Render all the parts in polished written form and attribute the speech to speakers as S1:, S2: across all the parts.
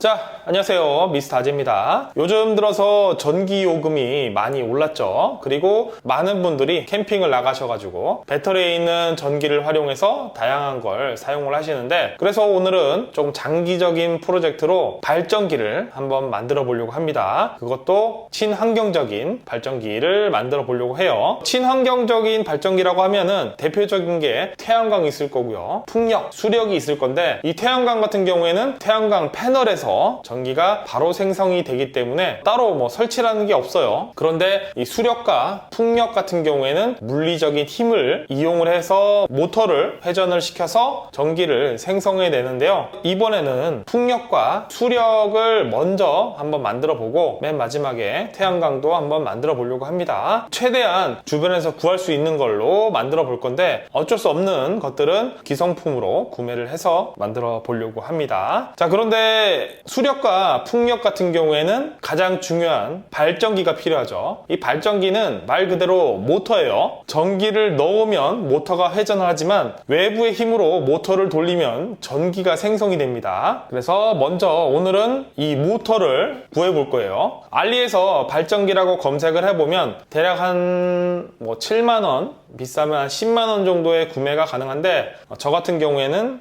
S1: 자, 안녕하세요. 미스터 아재입니다. 요즘 들어서 전기 요금이 많이 올랐죠. 그리고 많은 분들이 캠핑을 나가셔가지고 배터리에 있는 전기를 활용해서 다양한 걸 사용을 하시는데, 그래서 오늘은 좀 장기적인 프로젝트로 발전기를 한번 만들어 보려고 합니다. 그것도 친환경적인 발전기를 만들어 보려고 해요. 친환경적인 발전기라고 하면은 대표적인 게 태양광이 있을 거고요, 풍력, 수력이 있을 건데, 이 태양광 같은 경우에는 태양광 패널에서 전기가 바로 생성이 되기 때문에 따로 설치라는 게 없어요. 그런데 이 수력과 풍력 같은 경우에는 물리적인 힘을 이용을 해서 모터를 회전을 시켜서 전기를 생성해 내는데요. 이번에는 풍력과 수력을 먼저 한번 만들어 보고 맨 마지막에 태양광도 한번 만들어 보려고 합니다. 최대한 주변에서 구할 수 있는 걸로 만들어 볼 건데, 어쩔 수 없는 것들은 기성품으로 구매를 해서 만들어 보려고 합니다. 자, 그런데 수력과 풍력 같은 경우에는 가장 중요한 발전기가 필요하죠. 이 발전기는 말 그대로 모터예요. 전기를 넣으면 모터가 회전을 하지만 외부의 힘으로 모터를 돌리면 전기가 생성이 됩니다. 그래서 먼저 오늘은 이 모터를 구해 볼 거예요. 알리에서 발전기라고 검색을 해보면 대략 한 7만원, 비싸면 한 10만원 정도의 구매가 가능한데, 저 같은 경우에는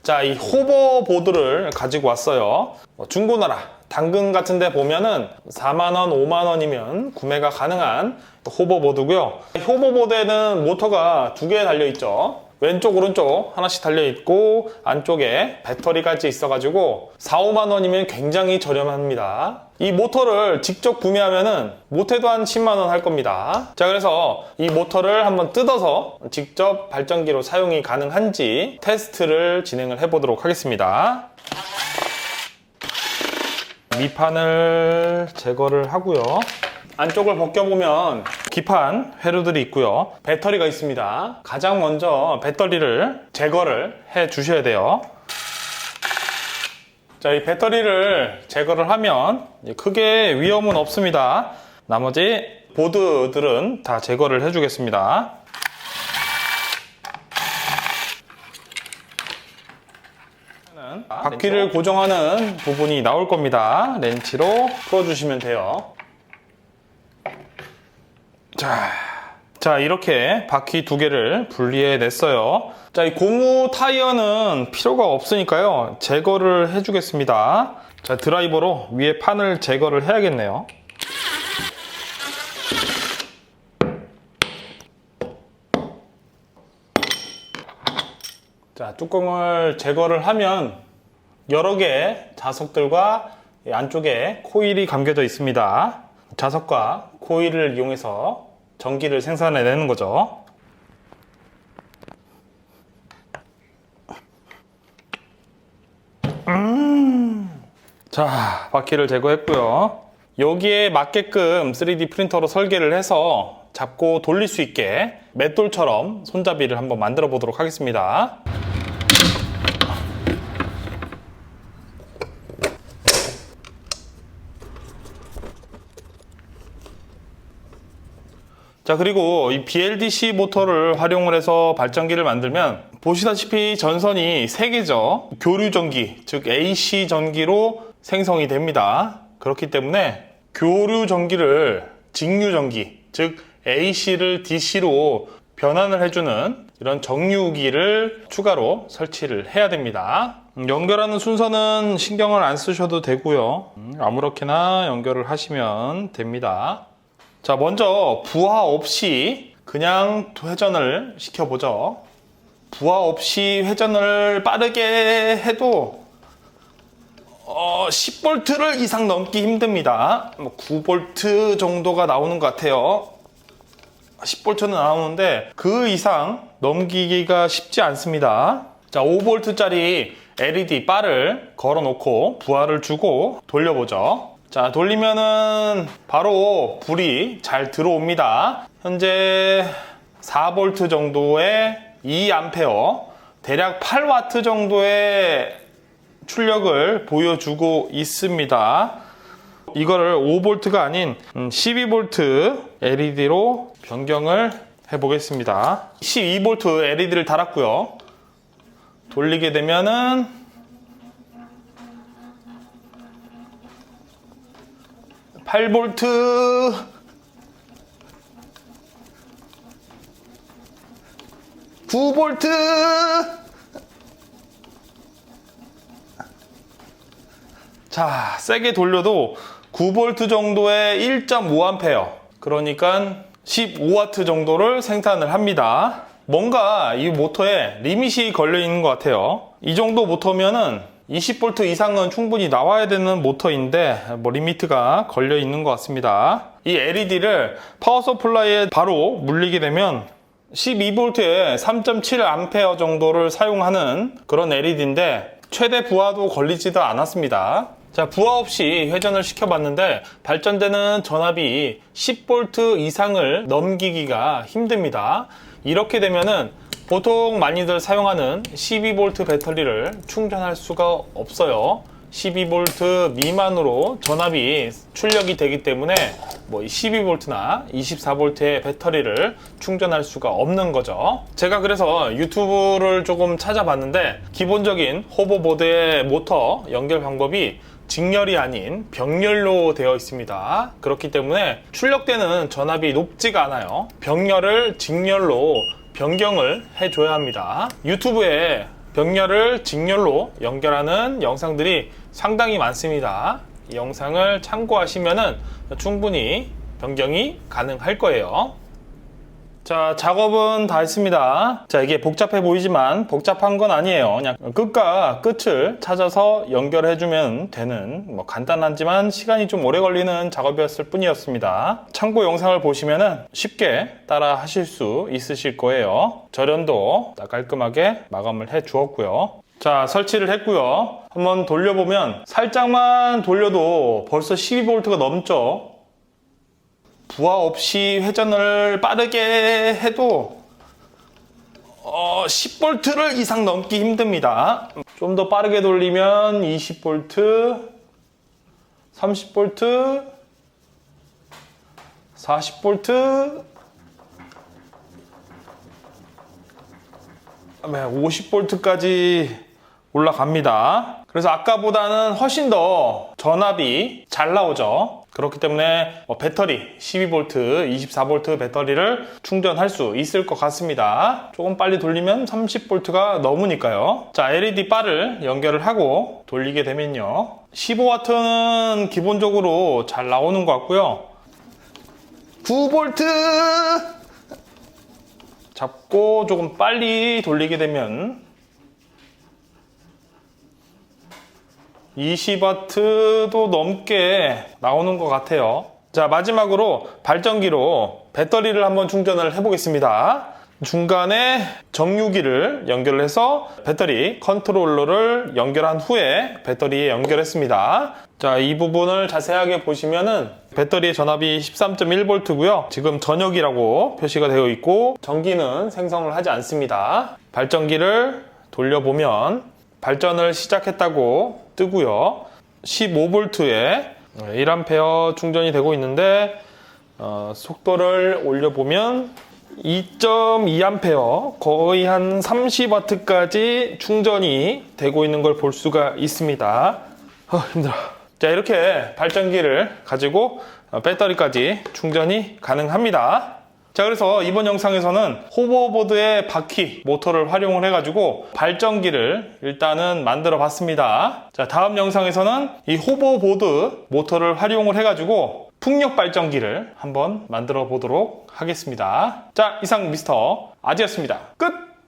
S1: 자, 이 호버보드를 가지고 왔어요. 중고나라, 당근 같은 데 보면은 4만원, 5만원이면 구매가 가능한 호버보드고요. 호버보드에는 모터가 2개 달려있죠. 왼쪽, 오른쪽 하나씩 달려있고 안쪽에 배터리까지 있어가지고 4, 5만원이면 굉장히 저렴합니다. 이 모터를 직접 구매하면은 못해도 한 10만원 할 겁니다. 자, 그래서 이 모터를 한번 뜯어서 직접 발전기로 사용이 가능한지 테스트를 진행을 해보도록 하겠습니다. 밑판을 제거를 하고요. 안쪽을 벗겨보면 기판 회로들이 있고요, 배터리가 있습니다. 가장 먼저 배터리를 제거를 해 주셔야 돼요. 자, 이 배터리를 제거를 하면 크게 위험은 없습니다. 나머지 보드들은 다 제거를 해 주겠습니다. 바퀴를 고정하는 부분이 나올 겁니다. 렌치로 풀어주시면 돼요. 자, 이렇게 바퀴 2개를 분리해 냈어요. 자, 이 고무 타이어는 필요가 없으니까요, 제거를 해 주겠습니다. 자, 드라이버로 위에 판을 제거를 해야겠네요. 자, 뚜껑을 제거를 하면 여러 개의 자석들과 안쪽에 코일이 감겨져 있습니다. 자석과 코일을 이용해서 전기를 생산해내는 거죠. 자, 바퀴를 제거했고요. 여기에 맞게끔 3D 프린터로 설계를 해서 잡고 돌릴 수 있게 맷돌처럼 손잡이를 한번 만들어 보도록 하겠습니다. 자, 그리고 이 BLDC 모터를 활용을 해서 발전기를 만들면 보시다시피 전선이 3개죠. 교류 전기, 즉 AC 전기로 생성이 됩니다. 그렇기 때문에 교류 전기를 직류 전기, 즉 AC를 DC로 변환을 해주는 이런 정류기를 추가로 설치를 해야 됩니다. 연결하는 순서는 신경을 안 쓰셔도 되고요, 아무렇게나 연결을 하시면 됩니다. 자, 먼저 부하 없이 그냥 회전을 시켜보죠. 부하 없이 회전을 빠르게 해도 10V를 이상 넘기 힘듭니다. 9V 정도가 나오는 것 같아요. 10V는 나오는데 그 이상 넘기기가 쉽지 않습니다. 자, 5V짜리 LED 바를 걸어 놓고 부하를 주고 돌려보죠. 자, 돌리면은 바로 불이 잘 들어옵니다. 현재 4V 정도의 2A, 대략 8W 정도의 출력을 보여주고 있습니다. 이거를 5V가 아닌 12V LED로 변경을 해보겠습니다. 12V LED를 달았고요. 돌리게 되면은 8V 9V. 자, 세게 돌려도 9V 정도의 1.5A, 그러니까 15W 정도를 생산을 합니다. 뭔가 이 모터에 리밋이 걸려 있는 것 같아요. 이 정도 모터면은 20V 이상은 충분히 나와야 되는 모터인데 리미트가 걸려 있는 것 같습니다. 이 LED를 파워 서플라이에 바로 물리게 되면 12V에 3.7A 정도를 사용하는 그런 LED인데 최대 부하도 걸리지도 않았습니다. 자, 부하 없이 회전을 시켜봤는데 발전되는 전압이 10V 이상을 넘기기가 힘듭니다. 이렇게 되면은 보통 많이들 사용하는 12V 배터리를 충전할 수가 없어요. 12V 미만으로 전압이 출력이 되기 때문에 12V나 24V의 배터리를 충전할 수가 없는 거죠. 제가 그래서 유튜브를 조금 찾아봤는데 기본적인 호버보드의 모터 연결 방법이 직렬이 아닌 병렬로 되어 있습니다. 그렇기 때문에 출력되는 전압이 높지가 않아요. 병렬을 직렬로 변경을 해줘야 합니다. 유튜브에 병렬을 직렬로 연결하는 영상들이 상당히 많습니다. 이 영상을 참고하시면 충분히 변경이 가능할 거예요. 자, 작업은 다 했습니다. 자, 이게 복잡해 보이지만 복잡한 건 아니에요. 그냥 끝과 끝을 찾아서 연결해주면 되는 간단하지만 시간이 좀 오래 걸리는 작업이었을 뿐이었습니다. 참고 영상을 보시면 쉽게 따라 하실 수 있으실 거예요. 절연도 깔끔하게 마감을 해 주었고요. 자, 설치를 했고요. 한번 돌려보면 살짝만 돌려도 벌써 12V가 넘죠. 부하 없이 회전을 빠르게 해도 10V를 이상 넘기 힘듭니다. 좀 더 빠르게 돌리면 20V, 30V, 40V, 50V까지 올라갑니다. 그래서 아까보다는 훨씬 더 전압이 잘 나오죠. 그렇기 때문에 배터리 12V, 24V 배터리를 충전할 수 있을 것 같습니다. 조금 빨리 돌리면 30V가 넘으니까요. 자, LED 바를 연결을 하고 돌리게 되면요, 15W는 기본적으로 잘 나오는 것 같고요. 9V 잡고 조금 빨리 돌리게 되면 20W도 넘게 나오는 것 같아요. 자, 마지막으로 발전기로 배터리를 한번 충전을 해보겠습니다. 중간에 정유기를 연결을 해서 배터리 컨트롤러를 연결한 후에 배터리에 연결했습니다. 자, 이 부분을 자세하게 보시면은 배터리의 전압이 13.1V고요. 지금 전역이라고 표시가 되어 있고 전기는 생성을 하지 않습니다. 발전기를 돌려보면 발전을 시작했다고 뜨고요. 15V에 1A 충전이 되고 있는데 속도를 올려보면 2.2A, 거의 한 30W까지 충전이 되고 있는 걸 볼 수가 있습니다. 힘들어. 자, 이렇게 발전기를 가지고 배터리까지 충전이 가능합니다. 자, 그래서 이번 영상에서는 호버보드의 바퀴 모터를 활용을 해가지고 발전기를 일단은 만들어 봤습니다. 자, 다음 영상에서는 이 호버보드 모터를 활용을 해가지고 풍력 발전기를 한번 만들어 보도록 하겠습니다. 자, 이상 미스터 아지였습니다. 끝!